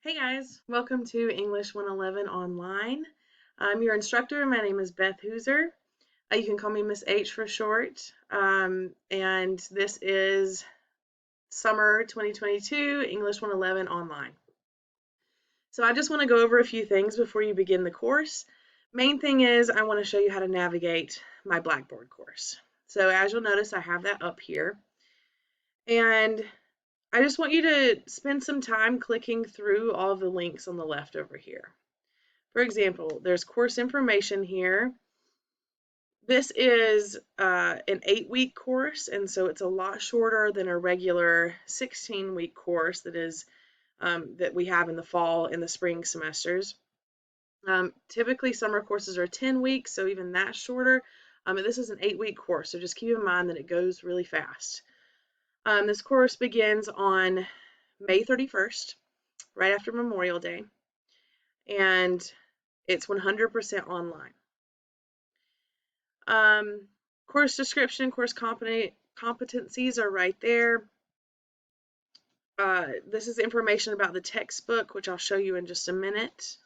Hey guys, welcome to English 111 Online. I'm your instructor. My name is Beth Hooser. You can call me Miss H for short. And this is summer 2022 English 111 Online. So I just want to go over a few things before you begin the course. Main thing is I want to show you how to navigate my Blackboard course. So as you'll notice, I have that up here. And I just want you to spend some time clicking through all the links on the left over here. For example, there's course information here. This is an 8-week course, and so it's a lot shorter than a regular 16-week course that we have in the fall and the spring semesters. Typically, summer courses are 10 weeks, so even that's shorter. And this is an 8-week course, so just keep in mind that it goes really fast. This course begins on May 31st, right after Memorial Day, and it's 100% online. Course description, course competencies are right there. This is information about the textbook, which I'll show you in just a minute.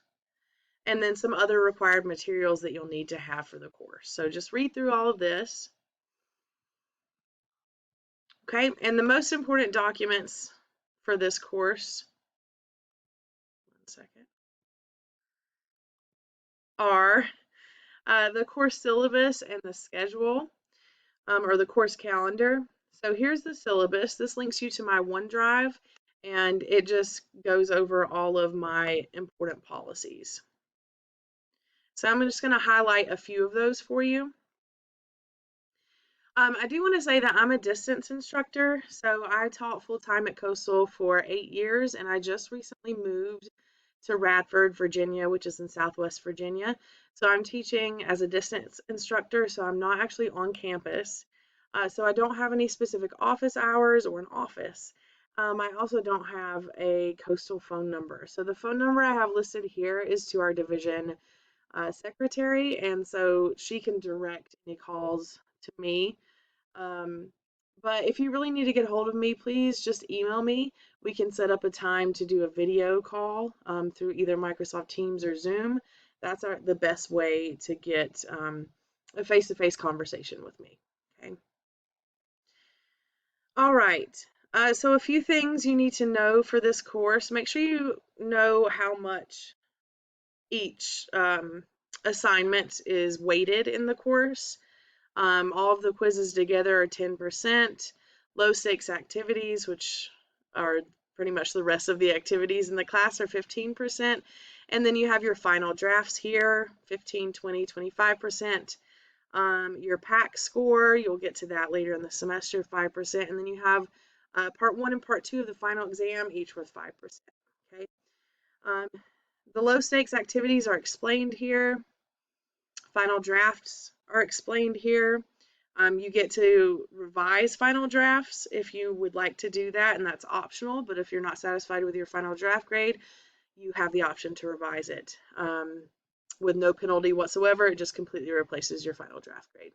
And then some other required materials that you'll need to have for the course. So just read through all of this. Okay, and the most important documents for this course, one second, are the course syllabus and the schedule, or the course calendar. So here's the syllabus. This links you to my OneDrive, and it just goes over all of my important policies. So I'm just going to highlight a few of those for you. I do want to say that I'm a distance instructor, so I taught full-time at Coastal for 8 years, and I just recently moved to Radford, Virginia, which is in Southwest Virginia. So I'm teaching as a distance instructor, so I'm not actually on campus. So I don't have any specific office hours or an office. I also don't have a Coastal phone number. So the phone number I have listed here is to our division secretary, and so she can direct any calls to me. But if you really need to get a hold of me, please just email me. We can set up a time to do a video call through either Microsoft Teams or Zoom. That's the best way to get a face-to-face conversation with me. Okay. All right. So a few things you need to know for this course. Make sure you know how much each assignment is weighted in the course. All of the quizzes together are 10%. Low stakes activities, which are pretty much the rest of the activities in the class, are 15%. And then you have your final drafts here, 15, 20, 25%. Your PAC score, you'll get to that later in the semester, 5%. And then you have part 1 and part 2 of the final exam, each worth 5%. Okay. The low stakes activities are explained here. Final drafts are explained here. You get to revise final drafts if you would like to do that, and that's optional, but if you're not satisfied with your final draft grade, you have the option to revise it with no penalty whatsoever. It just completely replaces your final draft grade.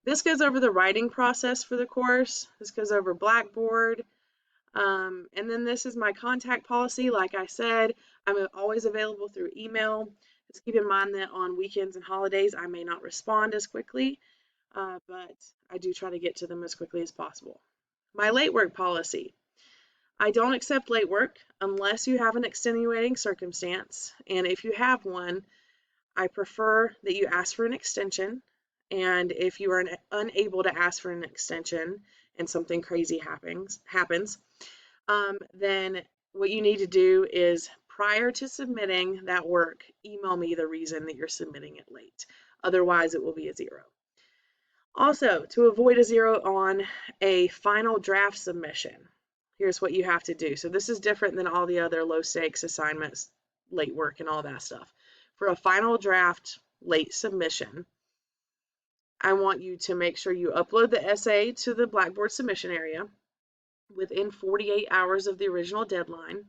This goes over the writing process for the course. This goes over Blackboard. And then this is my contact policy. Like I said, I'm always available through email. Just keep in mind that on weekends and holidays, I may not respond as quickly, but I do try to get to them as quickly as possible. My late work policy. I don't accept late work unless you have an extenuating circumstance. And if you have one, I prefer that you ask for an extension. And if you are unable to ask for an extension and something crazy happens, then what you need to do is, prior to submitting that work, email me the reason that you're submitting it late. Otherwise, it will be a 0. Also, to avoid a 0 on a final draft submission, here's what you have to do. So this is different than all the other low stakes assignments, late work, and all that stuff. For a final draft late submission, I want you to make sure you upload the essay to the Blackboard submission area within 48 hours of the original deadline.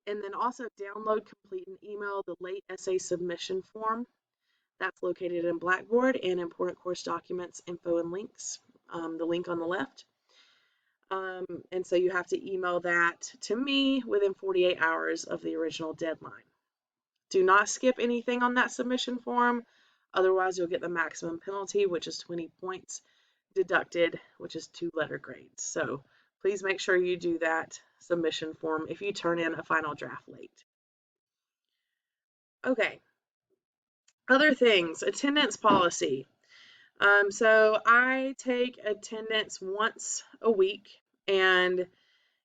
And then also download, complete, and email the late essay submission form. That's located in Blackboard and important course documents, info, and links, the link on the left. And so you have to email that to me within 48 hours of the original deadline. Do not skip anything on that submission form. Otherwise, you'll get the maximum penalty, which is 20 points deducted, which is 2 letter grades. So please make sure you do that submission form if you turn in a final draft late. Okay. Other things, attendance policy. So I take attendance once a week, and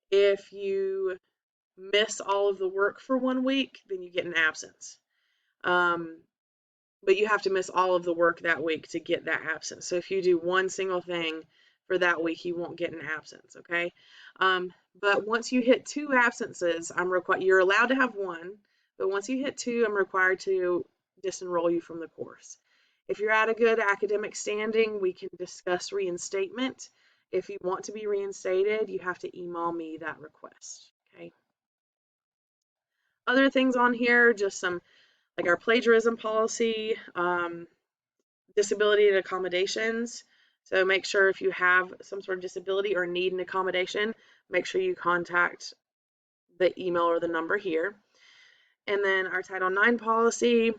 if you miss all of the work for 1 week, then you get an absence. But you have to miss all of the work that week to get that absence. So if you do one single thing for that week, you won't get an absence, okay? But once you hit 2 absences, you're allowed to have 1, but once you hit 2, I'm required to disenroll you from the course. If you're at a good academic standing, we can discuss reinstatement. If you want to be reinstated, you have to email me that request, okay? Other things on here, just some, like our plagiarism policy, disability and accommodations. So make sure if you have some sort of disability or need an accommodation, make sure you contact the email or the number here. And then our Title IX policy,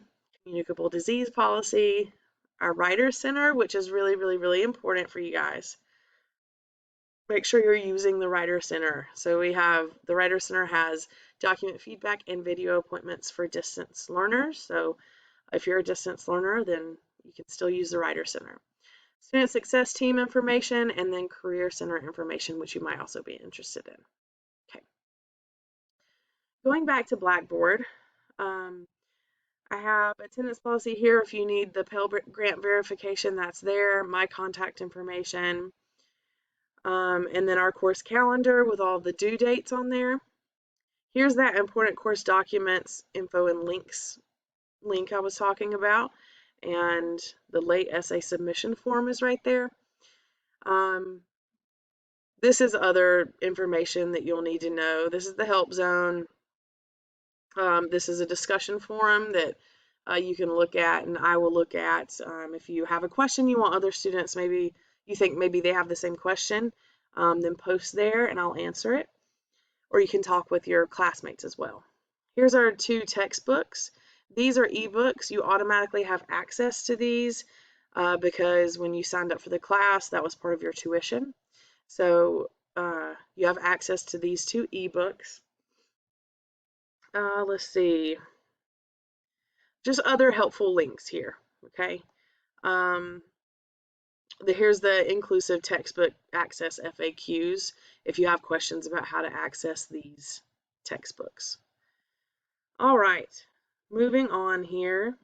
communicable disease policy, our Writer Center, which is really, really, really important for you guys. Make sure you're using the Writer Center. So the Writer Center has document feedback and video appointments for distance learners. So if you're a distance learner, then you can still use the Writer Center. Student Success Team information, and then Career Center information, which you might also be interested in. Okay. Going back to Blackboard, I have attendance policy here. If you need the Pell Grant verification, that's there, my contact information, and then our course calendar with all the due dates on there. Here's that important course documents, info, and links link I was talking about, and the late essay submission form is right there. This is other information that you'll need to know. This is the help zone. This is a discussion forum that you can look at, and I will look at. If you have a question you want other students, maybe you think maybe they have the same question, then post there and I'll answer it. Or you can talk with your classmates as well. Here's our 2 textbooks. These are ebooks. You automatically have access to these because when you signed up for the class, that was part of your tuition. So you have access to these 2 ebooks. Let's see. Just other helpful links here, okay? Here's the inclusive textbook access FAQs if you have questions about how to access these textbooks. All right, moving on here.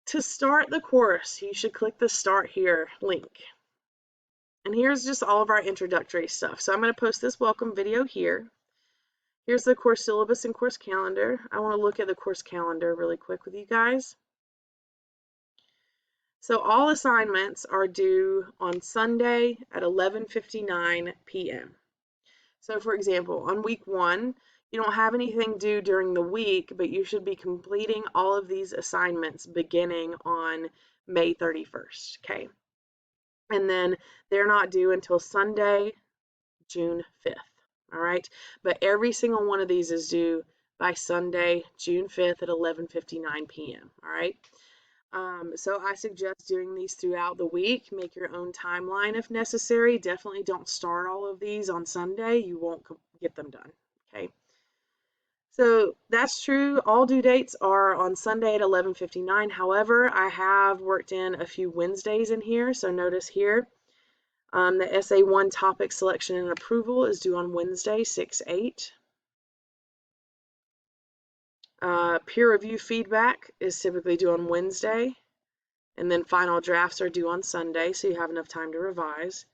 To start the course, you should click the Start Here link. And here's just all of our introductory stuff. So I'm going to post this welcome video here. Here's the course syllabus and course calendar. I want to look at the course calendar really quick with you guys. So all assignments are due on Sunday at 11:59 p.m. So for example, on week 1, you don't have anything due during the week, but you should be completing all of these assignments beginning on May 31st, okay? And then they're not due until Sunday, June 5th, all right? But every single one of these is due by Sunday, June 5th at 11:59 p.m., all right? So I suggest doing these throughout the week. Make your own timeline if necessary. Definitely don't start all of these on Sunday. You won't get them done, okay? So that's true. All due dates are on Sunday at 11:59. However, I have worked in a few Wednesdays in here. So notice here, the Essay 1 topic selection and approval is due on Wednesday, 6/8. Peer review feedback is typically due on Wednesday, and then final drafts are due on Sunday, so you have enough time to revise.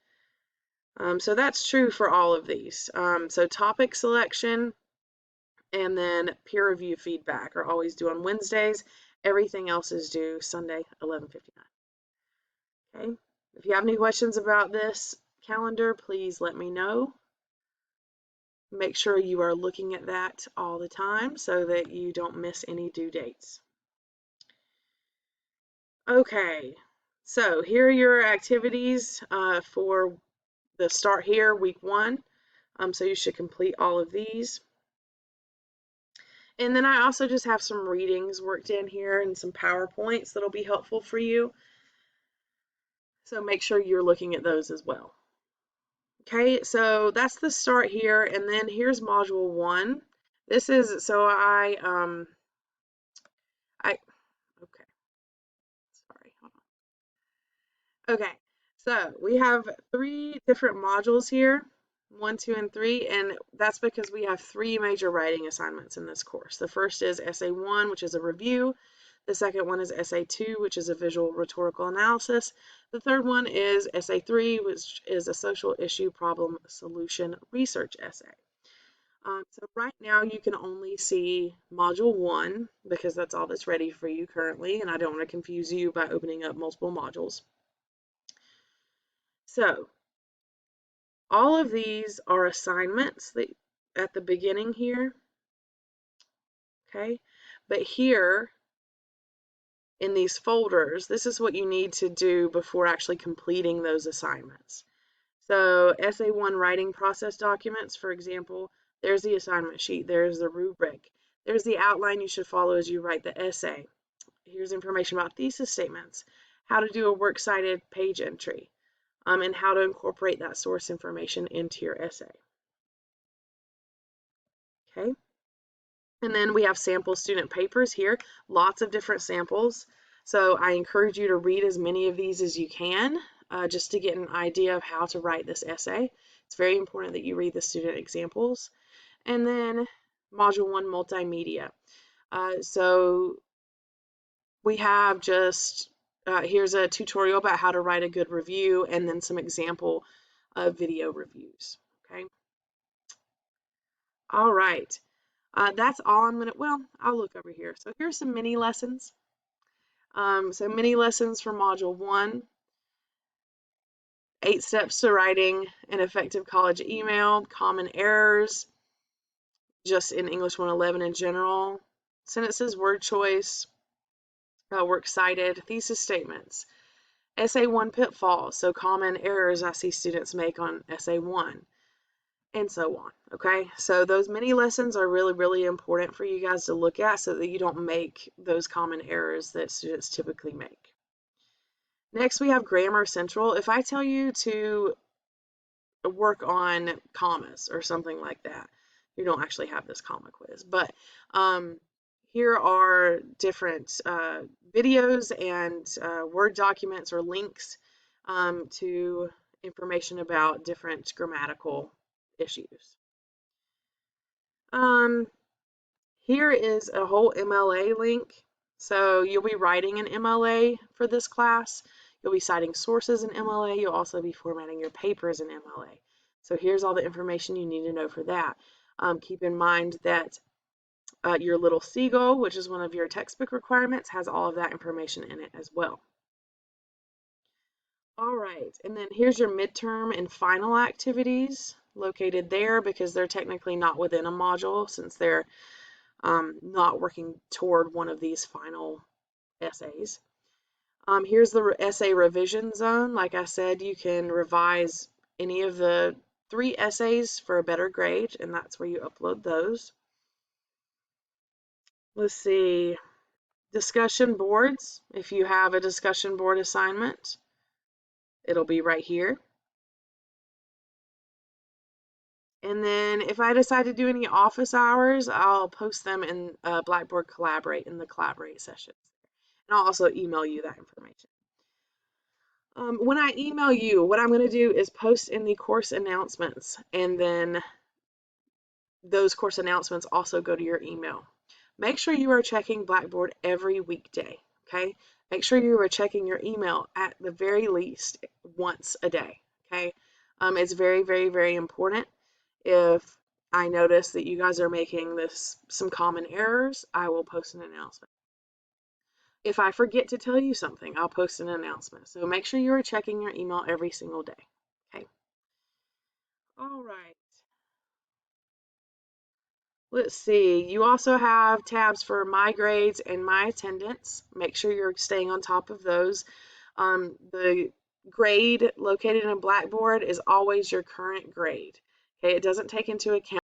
So that's true for all of these. So topic selection and then peer review feedback are always due on Wednesdays. Everything else is due Sunday, 11:59. Okay. If you have any questions about this calendar, please let me know. Make sure you are looking at that all the time so that you don't miss any due dates. Okay, so here are your activities for the start here, week 1. So you should complete all of these. And then I also just have some readings worked in here and some PowerPoints that'll be helpful for you. So make sure you're looking at those as well. Okay, so that's the start here, and then here's module 1. This is, so I okay, sorry, hold on. Okay, so we have 3 different modules here, 1, 2, and 3, and that's because we have 3 major writing assignments in this course. The first is Essay 1, which is a review. The second one is Essay 2, which is a visual rhetorical analysis. The third one is Essay 3, which is a social issue problem solution research essay. So right now you can only see Module 1 because that's all that's ready for you currently, and I don't want to confuse you by opening up multiple modules. So all of these are assignments that, at the beginning here, okay? But here in these folders, this is what you need to do before actually completing those assignments. So Essay 1 writing process documents, for example, there's the assignment sheet, there's the rubric, there's the outline you should follow as you write the essay. Here's information about thesis statements, how to do a works cited page entry, and how to incorporate that source information into your essay. Okay. And then we have sample student papers here, lots of different samples. So I encourage you to read as many of these as you can, just to get an idea of how to write this essay. It's very important that you read the student examples. And then Module 1, Multimedia. So we have just, here's a tutorial about how to write a good review and then some example video reviews, okay? All right. That's all I'm gonna, well, I'll look over here. So here's some mini lessons. So mini lessons for Module 1. 8 steps to writing an effective college email, common errors, just in English 111 in general, sentences, word choice, works cited, thesis statements, Essay 1 pitfalls, so common errors I see students make on Essay 1, and so on, okay? So those mini lessons are really, really important for you guys to look at so that you don't make those common errors that students typically make. Next, we have Grammar Central. If I tell you to work on commas or something like that, you don't actually have this comma quiz, but here are different videos and Word documents or links to information about different grammatical issues. Here is a whole MLA link. So you'll be writing an MLA for this class. You'll be citing sources in MLA. You'll also be formatting your papers in MLA. So here's all the information you need to know for that. Keep in mind that your little seagull, which is one of your textbook requirements, has all of that information in it as well. All right, and then here's your midterm and final activities located there because they're technically not within a module since they're not working toward one of these final essays. Here's the essay revision zone. Like I said, you can revise any of the 3 essays for a better grade, and that's where you upload those. Let's see, discussion boards. If you have a discussion board assignment, it'll be right here. And then if I decide to do any office hours, I'll post them in Blackboard Collaborate in the Collaborate sessions. And I'll also email you that information. When I email you, what I'm going to do is post in the course announcements, and then those course announcements also go to your email. Make sure you are checking Blackboard every weekday, okay? Make sure you are checking your email at the very least once a day, okay? It's very, very, very important. If I notice that you guys are making some common errors, I will post an announcement. If I forget to tell you something, I'll post an announcement. So make sure you are checking your email every single day, okay? All right. Let's see, you also have tabs for my grades and my attendance. Make sure you're staying on top of those. The grade located in Blackboard is always your current grade. Okay, it doesn't take into account